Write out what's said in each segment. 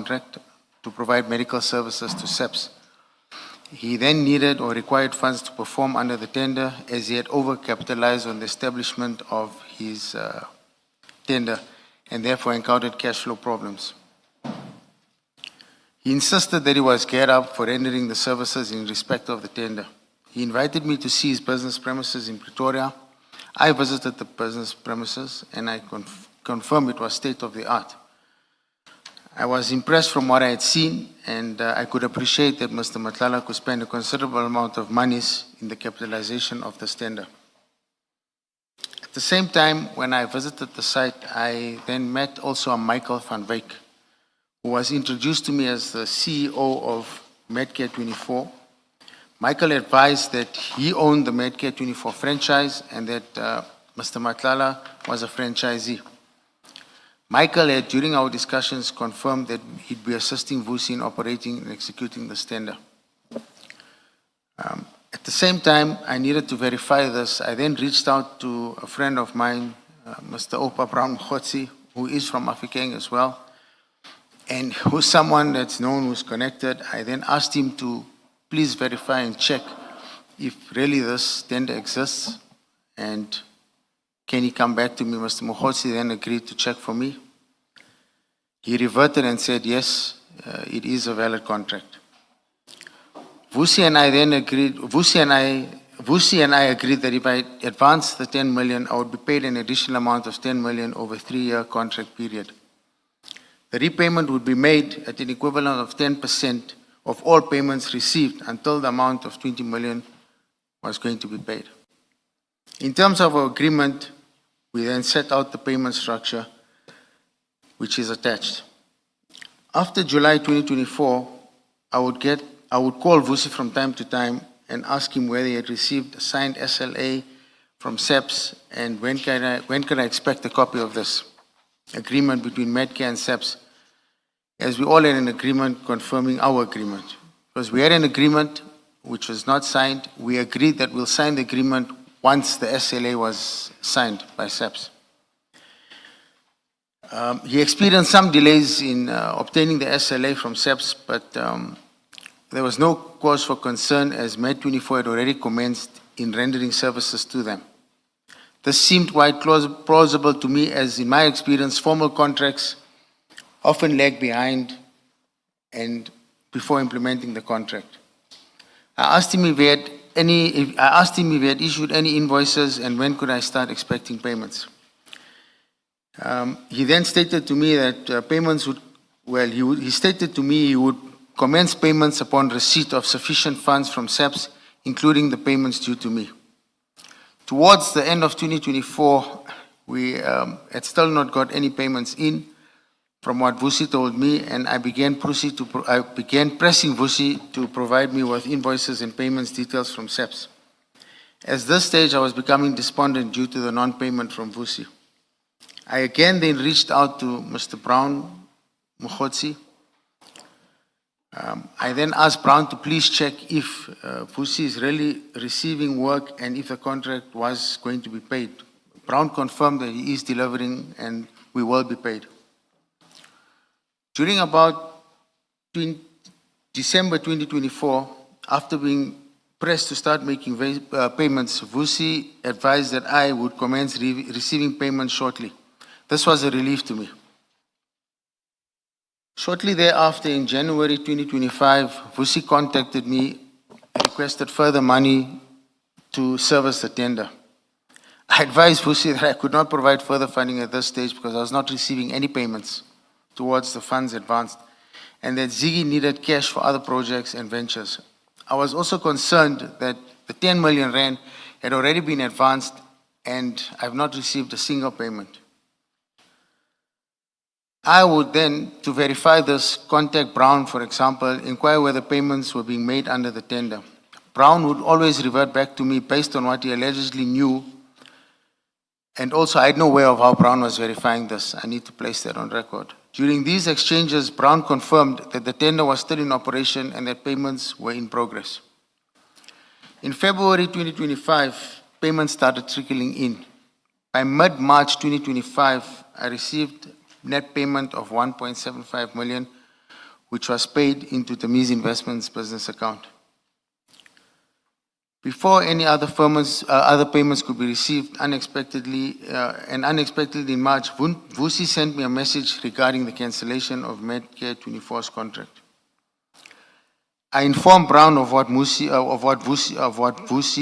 contract to provide medical services to SEPS. He then needed or required funds to perform under the tender, as he had overcapitalized on the establishment of his tender and therefore encountered cash flow problems. He insisted that he was geared up for rendering the services in respect of the tender. He invited me to see his business premises in Pretoria. I visited the business premises and I confirmed it was state-of-the-art. I was impressed from what I had seen, and I could appreciate that Mr. Matlala could spend a considerable amount of monies in the capitalization of this tender. At the same time, when I visited the site, I then met also a Michael van Wyk, who was introduced to me as the CEO of Medcare 24. Michael advised that he owned the Medcare 24 franchise and that Mr. Matlala was a franchisee. Michael had, during our discussions, confirmed that he'd be assisting Vusi in operating and executing this tender. At the same time, I needed to verify this. I then reached out to a friend of mine, Mr. Opa Brown Mkhotsi, who is from Afrikeng as well, and who's someone that's known, who's connected. I then asked him to please verify and check if really this tender exists, and can he come back to me? Mr. Mkhotsi then agreed to check for me. He reverted and said, yes, it is a valid contract. Vusi and I agreed that if I advanced the 10 million, I would be paid an additional amount of 10 million over a 3-year contract period. The repayment would be made at an equivalent of 10% of all payments received until the amount of 20 million was going to be paid. In terms of our agreement, we then set out the payment structure, which is attached. After July 2024, I would call Vusi from time to time and ask him whether he had received a signed SLA from SEPS and when can I expect a copy of this agreement between Medcare and SEPS, as we all had an agreement confirming our agreement. Because we had an agreement which was not signed, we agreed that we'll sign the agreement once the SLA was signed by SEPS. He experienced some delays in obtaining the SLA from SEPS, but there was no cause for concern as Med24 had already commenced in rendering services to them. This seemed quite plausible to me, as in my experience, formal contracts often lag behind and before implementing the contract. I asked him if he had issued any invoices and when could I start expecting payments. He then stated to me that payments would, he stated to me he would commence payments upon receipt of sufficient funds from SEPS, including the payments due to me. Towards the end of 2024, we had still not got any payments in from what Vusi told me, and I began pressing Vusi to provide me with invoices and payments details from SEPS. At this stage, I was becoming despondent due to the non-payment from Vusi. I again then reached out to Mr. Brown Mkhotsi. I then asked Brown to please check if Vusi is really receiving work and if the contract was going to be paid. Brown confirmed that he is delivering and we will be paid. During about December 2024, after being pressed to start making payments, Vusi advised that I would commence receiving payments shortly. This was a relief to me. Shortly thereafter, in January 2025, Vusi contacted me and requested further money to service the tender. I advised Vusi that I could not provide further funding at this stage because I was not receiving any payments towards the funds advanced, and that Ziggy needed cash for other projects and ventures. I was also concerned that the 10 million rand had already been advanced and I have not received a single payment. I would then, to verify this, contact Brown, for example, inquire whether payments were being made under the tender. Brown would always revert back to me based on what he allegedly knew, and also I had no way of how Brown was verifying this. I need to place that on record. During these exchanges, Brown confirmed that the tender was still in operation and that payments were in progress. In February 2025, payments started trickling in. By mid-March 2025, I received net payment of 1.75 million, which was paid into Tamise Investments business account. Before any other payments could be received unexpectedly in March, Vusi sent me a message regarding the cancellation of Medcare 24's contract. I informed Brown of what Vusi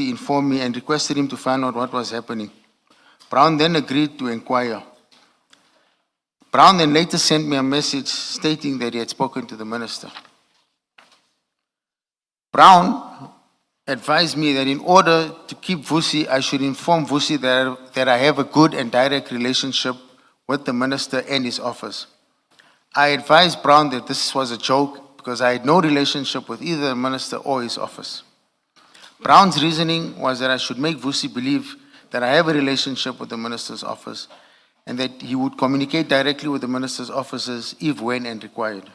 informed me and requested him to find out what was happening. Brown then agreed to inquire. Brown then later sent me a message stating that he had spoken to the minister. Brown advised me that in order to keep Vusi, I should inform Vusi that I have a good and direct relationship with the minister and his office. I advised Brown that this was a joke because I had no relationship with either the minister or his office. Brown's reasoning was that I should make Vusi believe that I have a relationship with the minister's office and that he would communicate directly with the minister's offices if, when, and required.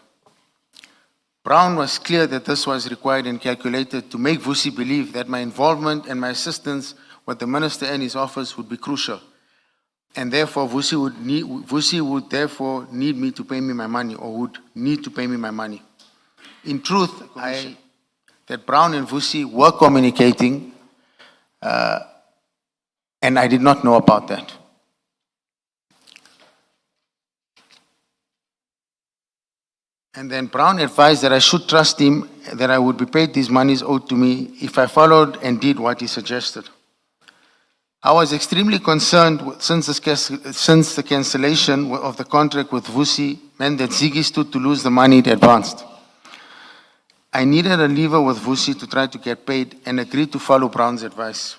Brown was clear that this was required and calculated to make Vusi believe that my involvement and my assistance with the minister and his office would be crucial, and therefore Vusi would therefore need me to pay me my money, or would need to pay me my money. In truth, that Brown and Vusi were communicating, and I did not know about that. And then Brown advised that I should trust him, that I would be paid these monies owed to me if I followed and did what he suggested. I was extremely concerned since the cancellation of the contract with Vusi meant that Ziggy stood to lose the money it advanced. I needed a lever with Vusi to try to get paid and agreed to follow Brown's advice.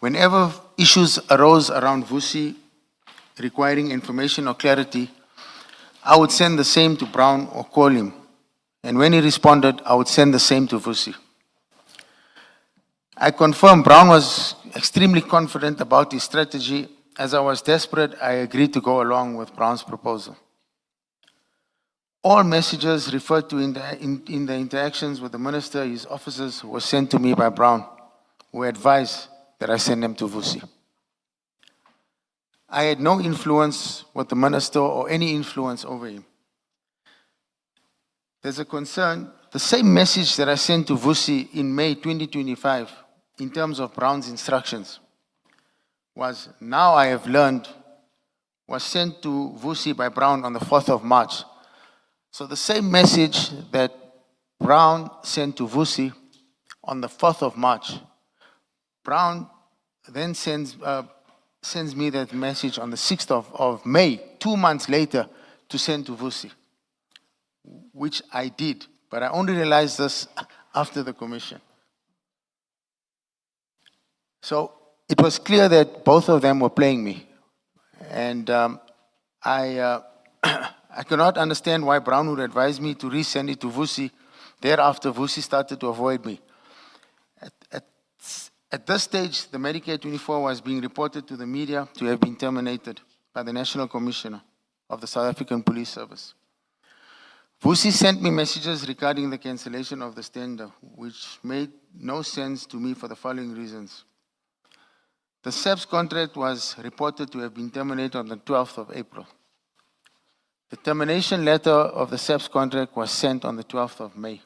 Whenever issues arose around Vusi requiring information or clarity, I would send the same to Brown or call him. And when he responded, I would send the same to Vusi. I confirmed Brown was extremely confident about his strategy. As I was desperate, I agreed to go along with Brown's proposal. All messages referred to in the interactions with the minister, his officers, were sent to me by Brown, who advised that I send them to Vusi. I had no influence with the minister or any influence over him. There's a concern, the same message that I sent to Vusi in May 2025 in terms of Brown's instructions was, now I have learned, was sent to Vusi by Brown on the 4th of March. So the same message that Brown sent to Vusi on the 4th of March, Brown then sends me that message on the 6th of May, 2 months later, to send to Vusi, which I did, but I only realized this after the commission. So it was clear that both of them were playing me, and I cannot understand why Brown would advise me to resend it to Vusi. Thereafter, Vusi started to avoid me. At this stage, the Medicare 24 was being reported to the media to have been terminated by the National Commissioner of the South African Police Service. Vusi sent me messages regarding the cancellation of the tender, which made no sense to me for the following reasons. The SAPS contract was reported to have been terminated on the 12th of April. The termination letter of the SAPS contract was sent on the 12th of May.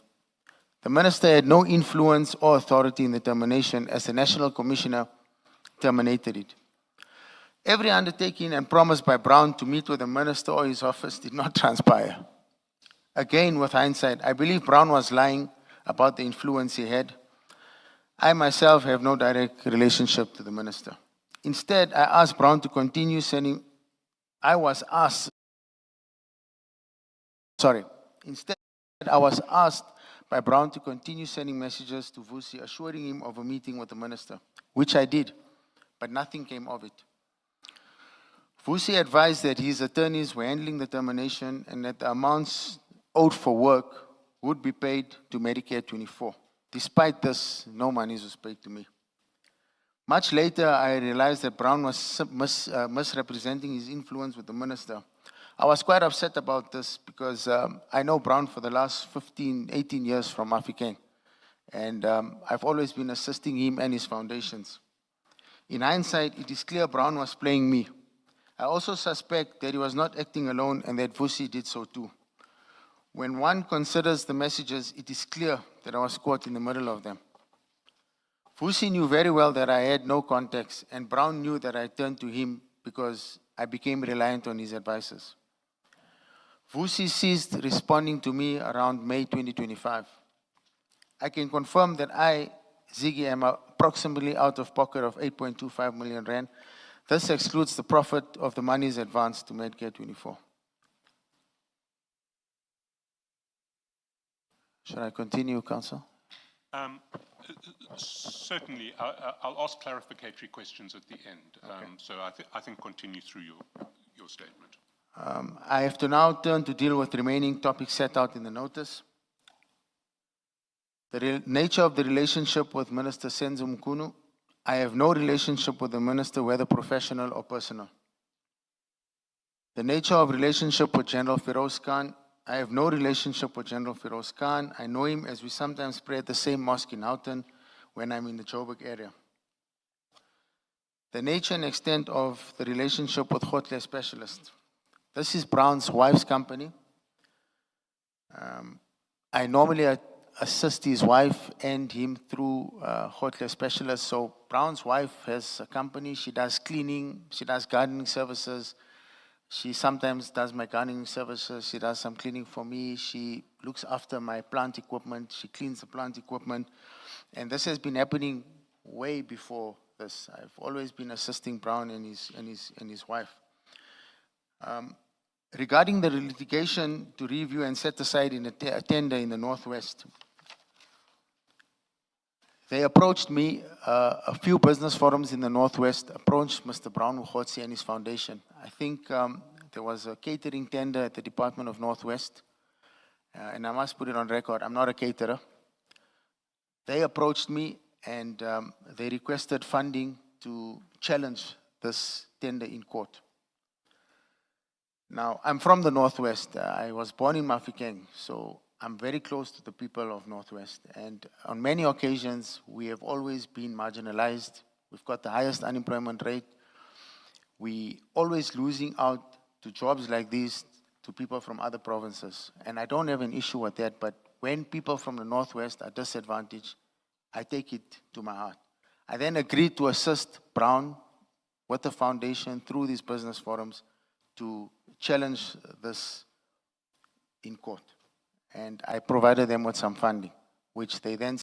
The minister had no influence or authority in the termination, as the National Commissioner terminated it. Every undertaking and promise by Brown to meet with the minister or his office did not transpire. Again, with hindsight, I believe Brown was lying about the influence he had. I myself have no direct relationship to the minister. Instead, I asked Brown to continue sending, I was asked by Brown to continue sending messages to Vusi, assuring him of a meeting with the minister, which I did, but nothing came of it. Vusi advised that his attorneys were handling the termination and that the amounts owed for work would be paid to Medicare 24. Despite this, no monies was paid to me. Much later, I realized that Brown was misrepresenting his influence with the minister. I was quite upset about this because I know Brown for the last 15, 18 years from African. And I've always been assisting him and his foundations. In hindsight, it is clear Brown was playing me. I also suspect that he was not acting alone and that Vusi did so too. When one considers the messages, it is clear that I was caught in the middle of them. Vusi knew very well that I had no context, and Brown knew that I turned to him because I became reliant on his advices. Vusi ceased responding to me around May 2025. I can confirm that I, Ziggy, am approximately out of pocket of 8.25 million rand. This excludes the profit of the monies advanced to Medcare 24. Should I continue, Council? Certainly. I'll ask clarificatory questions at the end. Okay. So I think continue through your statement. I have to now turn to deal with the remaining topics set out in the notice. The nature of the relationship with Minister Senzo Mkunu. I have no relationship with the minister, whether professional or personal. The nature of relationship with General Feroz Khan. I have no relationship with General Feroz Khan. I know him as we sometimes pray at the same mosque in Houghton when I'm in the Joburg area. The nature and extent of the relationship with Hotle Specialist. This is Brown's wife's company. I normally assist his wife and him through Hotle Specialist. So Brown's wife has a company. She does cleaning. She does gardening services. She sometimes does my gardening services. She does some cleaning for me. She looks after my plant equipment. She cleans the plant equipment. And this has been happening way before this. I've always been assisting Brown and his wife. Regarding the litigation to review and set aside in a tender in the Northwest, they approached me, a few business forums in the Northwest approached Mr. Brown Mkhotsi and his foundation. I think there was a catering tender at the Department of Northwest, and I must put it on record, I'm not a caterer. They approached me and they requested funding to challenge this tender in court. Now, I'm from the Northwest. I was born in Mafikeng, so I'm very close to the people of Northwest. And on many occasions, we have always been marginalized. We've got the highest unemployment rate. We always losing out to jobs like these to people from other provinces. And I don't have an issue with that, but when people from the Northwest are disadvantaged, I take it to my heart. I then agreed to assist Brown with the foundation through these business forums to challenge this in court. And I provided them with some funding, which they then